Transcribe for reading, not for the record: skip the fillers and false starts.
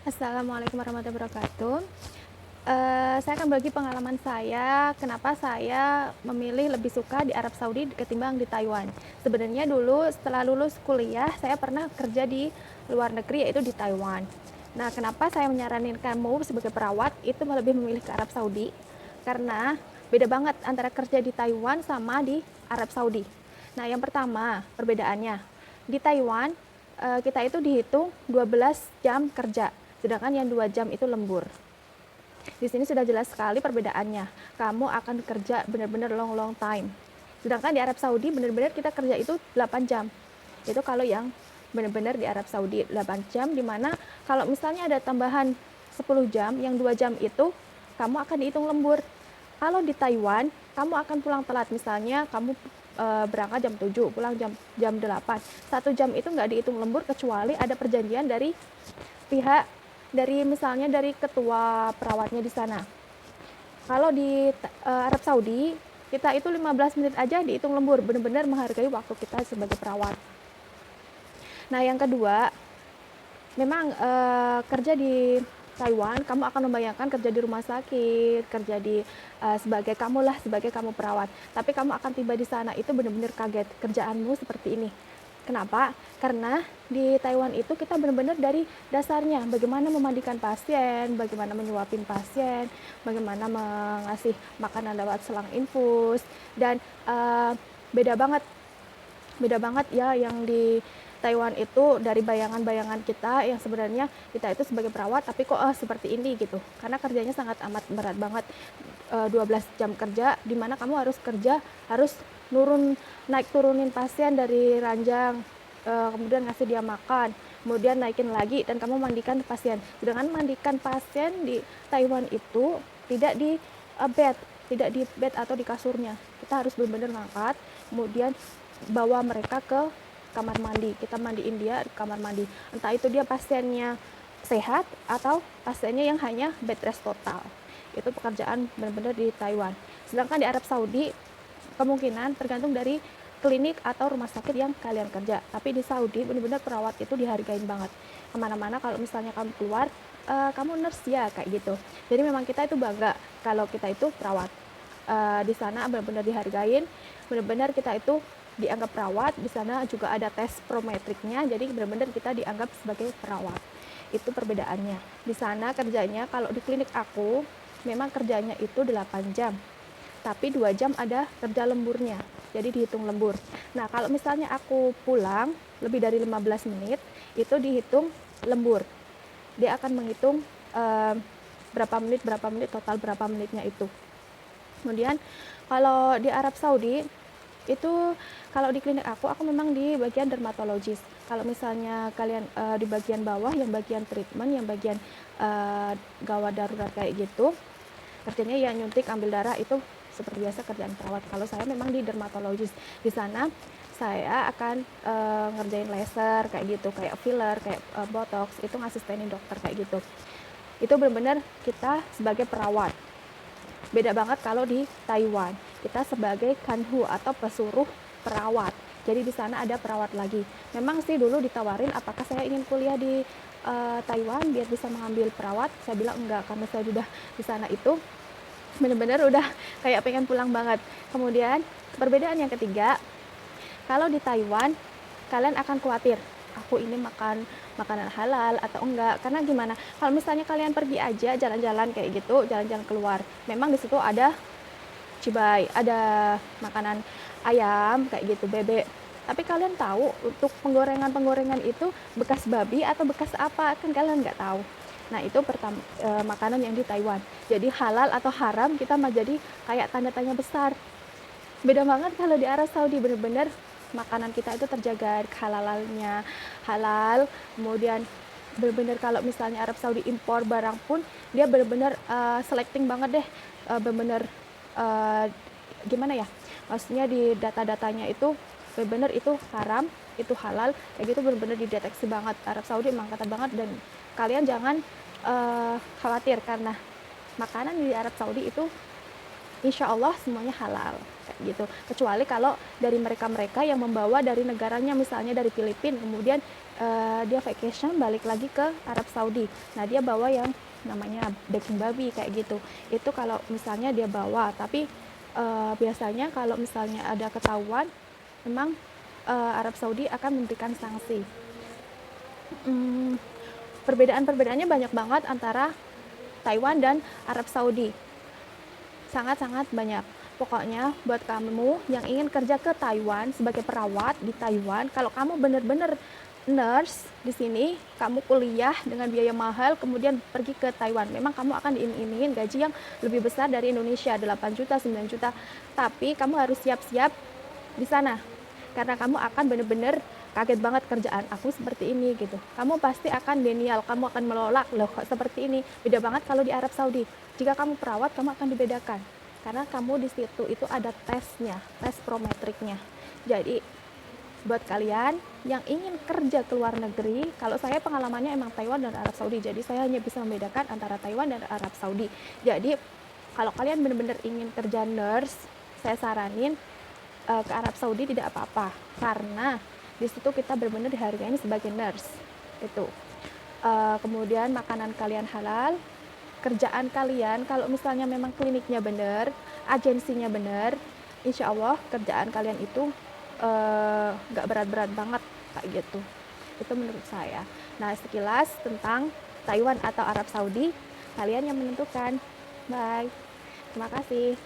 Assalamualaikum warahmatullahi wabarakatuh. Saya akan bagi pengalaman saya, kenapa saya memilih lebih suka di Arab Saudi ketimbang di Taiwan. Sebenarnya dulu setelah lulus kuliah, saya pernah kerja di luar negeri, yaitu di Taiwan. Nah, kenapa saya menyarankan kamu sebagai perawat itu lebih memilih ke Arab Saudi? Karena beda banget antara kerja di Taiwan sama di Arab Saudi. Nah, yang pertama perbedaannya, di Taiwan kita itu dihitung 12 jam kerja, sedangkan yang 2 jam itu lembur. Di sini sudah jelas sekali perbedaannya. Kamu akan kerja benar-benar long time. Sedangkan di Arab Saudi benar-benar kita kerja itu 8 jam. Itu kalau yang benar-benar di Arab Saudi 8 jam, dimana kalau misalnya ada tambahan 10 jam, yang 2 jam itu kamu akan dihitung lembur. Kalau di Taiwan, kamu akan pulang telat. Misalnya kamu berangkat jam 7, pulang jam 8. 1 jam itu nggak dihitung lembur kecuali ada perjanjian dari pihak misalnya dari ketua perawatnya di sana. Kalau di Arab Saudi, kita itu 15 menit aja dihitung lembur, benar-benar menghargai waktu kita sebagai perawat. Nah, yang kedua, memang kerja di Taiwan, kamu akan membayangkan kerja di rumah sakit, kerja di sebagai kamu perawat. Tapi kamu akan tiba di sana itu benar-benar kaget, kerjaanmu seperti ini. Kenapa? Karena di Taiwan itu kita benar-benar dari dasarnya, bagaimana memandikan pasien, bagaimana menyuapin pasien, bagaimana mengasih makanan lewat selang infus, dan beda banget ya yang di Taiwan itu dari bayangan-bayangan kita yang sebenarnya kita itu sebagai perawat tapi kok seperti ini gitu, karena kerjanya sangat amat berat banget. 12 jam kerja dimana kamu harus naik turunin pasien dari ranjang, kemudian ngasih dia makan, kemudian naikin lagi, dan kamu mandikan pasien. Dengan mandikan pasien di Taiwan itu tidak di bed atau di kasurnya, kita harus benar-benar ngangkat, kemudian bawa mereka ke kamar mandi, kita mandiin dia di kamar mandi, entah itu dia pasiennya sehat atau pasiennya yang hanya bed rest total. Itu pekerjaan benar-benar di Taiwan. Sedangkan di Arab Saudi kemungkinan tergantung dari klinik atau rumah sakit yang kalian kerja, tapi di Saudi benar-benar perawat itu dihargain banget. Kemana-mana kalau misalnya kamu keluar, kamu nurse ya kayak gitu, jadi memang kita itu bangga kalau kita itu perawat. Di sana benar-benar dihargain, benar-benar kita itu dianggap perawat. Di sana juga ada tes prometriknya, jadi benar-benar kita dianggap sebagai perawat. Itu perbedaannya. Di sana kerjanya, kalau di klinik aku memang kerjanya itu 8 jam, tapi 2 jam ada kerja lemburnya, jadi dihitung lembur. Nah, kalau misalnya aku pulang lebih dari 15 menit, itu dihitung lembur. Dia akan menghitung berapa menit, total berapa menitnya itu. Kemudian kalau di Arab Saudi itu, kalau di klinik aku memang di bagian dermatologis. Kalau misalnya kalian di bagian bawah, yang bagian treatment, yang bagian gawat darurat kayak gitu, kerjanya ya nyuntik, ambil darah, itu seperti biasa kerjaan perawat. Kalau saya memang di dermatologis, di sana saya akan ngerjain laser kayak gitu, kayak filler, kayak botox, itu ngasistenin dokter kayak gitu. Itu benar-benar kita sebagai perawat. Beda banget kalau di Taiwan, kita sebagai kanhu atau pesuruh perawat. Jadi di sana ada perawat lagi. Memang sih dulu ditawarin apakah saya ingin kuliah di Taiwan biar bisa mengambil perawat. Saya bilang enggak, karena saya sudah di sana itu benar-benar udah kayak pengen pulang banget. Kemudian perbedaan yang ketiga, kalau di Taiwan kalian akan khawatir, aku ini makan makanan halal atau enggak. Karena gimana, kalau misalnya kalian pergi aja jalan-jalan kayak gitu, jalan-jalan keluar, memang di situ ada cibai, ada makanan ayam kayak gitu, bebek. Tapi kalian tahu untuk penggorengan itu bekas babi atau bekas apa, kan kalian nggak tahu. Nah, itu makanan yang di Taiwan. Jadi halal atau haram kita mah jadi kayak tanda tanya besar. Beda banget kalau di Arab Saudi, bener-bener makanan kita itu terjaga halalalnya, halal. Kemudian bener-bener kalau misalnya Arab Saudi impor barang pun dia bener-bener selecting banget deh, bener-bener gimana ya, maksudnya di data-datanya itu bener-bener itu haram, itu halal, kayak gitu bener-bener dideteksi banget. Arab Saudi emang ketat banget, dan kalian jangan khawatir karena makanan di Arab Saudi itu insya Allah semuanya halal kayak gitu. Kecuali kalau dari mereka-mereka yang membawa dari negaranya, misalnya dari Filipina, kemudian dia vacation balik lagi ke Arab Saudi. Nah dia bawa yang namanya daging babi kayak gitu. Itu kalau misalnya dia bawa, tapi biasanya kalau misalnya ada ketahuan, memang Arab Saudi akan memberikan sanksi. Perbedaan-perbedaannya banyak banget antara Taiwan dan Arab Saudi. Sangat-sangat banyak. Pokoknya buat kamu yang ingin kerja ke Taiwan sebagai perawat di Taiwan, kalau kamu benar-benar nurse di sini, kamu kuliah dengan biaya mahal, kemudian pergi ke Taiwan, memang kamu akan diiming-imingin gaji yang lebih besar dari Indonesia, 8 juta, 9 juta. Tapi kamu harus siap-siap di sana. Karena kamu akan benar-benar kaget banget, kerjaan aku seperti ini gitu. Kamu pasti akan denial, kamu akan melolak, loh kok seperti ini. Beda banget kalau di Arab Saudi. Jika kamu perawat, kamu akan dibedakan. Karena kamu di situ itu ada tesnya, tes prometriknya. Jadi buat kalian yang ingin kerja ke luar negeri, kalau saya pengalamannya emang Taiwan dan Arab Saudi, jadi saya hanya bisa membedakan antara Taiwan dan Arab Saudi. Jadi kalau kalian benar-benar ingin kerja nurse, saya saranin ke Arab Saudi tidak apa-apa, karena di situ kita benar-benar dihargai sebagai nurse itu. Kemudian makanan kalian halal, kerjaan kalian kalau misalnya memang kliniknya benar, agensinya benar, insya Allah kerjaan kalian itu nggak berat-berat banget kayak gitu. Itu menurut saya. Nah sekilas tentang Taiwan atau Arab Saudi, kalian yang menentukan. Bye, terima kasih.